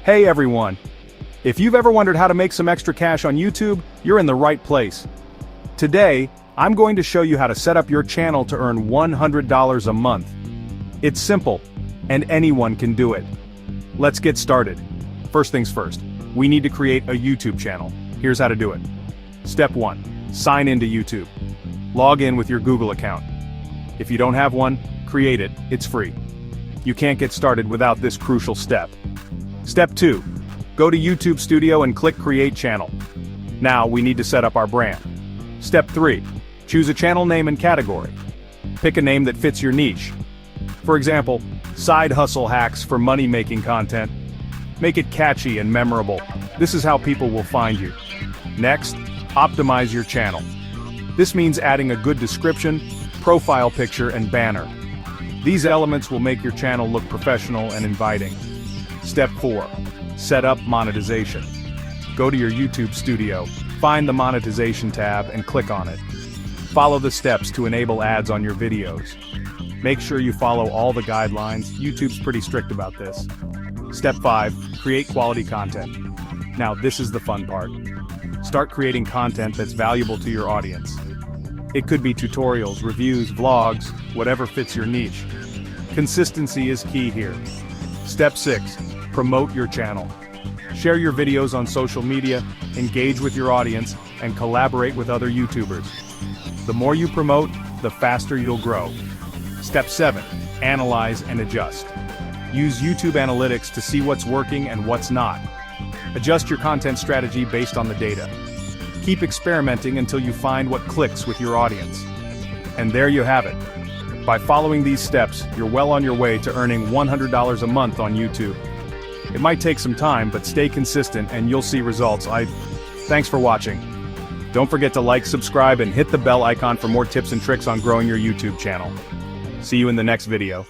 Hey everyone! If you've ever wondered how to make some extra cash on YouTube, you're in the right place. Today, I'm going to show you how to set up your channel to earn $100 a month. It's simple, and anyone can do it. Let's get started. First things first, we need to create a YouTube channel. Here's how to do it. Step 1. Sign into YouTube. Log in with your Google account. If you don't have one, create it, it's free. You can't get started without this crucial step. Step 2. Go to YouTube Studio and click Create Channel. Now we need to set up our brand. Step 3. Choose a channel name and category. Pick a name that fits your niche. For example, Side Hustle Hacks for money-making content. Make it catchy and memorable. This is how people will find you. Next, optimize your channel. This means adding a good description, profile picture, and banner. These elements will make your channel look professional and inviting. Step 4. Set up monetization. Go to your YouTube Studio, find the Monetization tab and click on it. Follow the steps to enable ads on your videos. Make sure you follow all the guidelines, YouTube's pretty strict about this. Step 5. Create quality content. Now this is the fun part. Start creating content that's valuable to your audience. It could be tutorials, reviews, vlogs, whatever fits your niche. Consistency is key here. Step 6. Promote your channel. Share your videos on social media, engage with your audience, and collaborate with other YouTubers. The more you promote, the faster you'll grow. Step 7. Analyze and adjust. Use YouTube Analytics to see what's working and what's not. Adjust your content strategy based on the data. Keep experimenting until you find what clicks with your audience. And there you have it. By following these steps, you're well on your way to earning $100 a month on YouTube. It might take some time, but stay consistent and you'll see results. Thanks for watching. Don't forget to like, subscribe, and hit the bell icon for more tips and tricks on growing your YouTube channel. See you in the next video.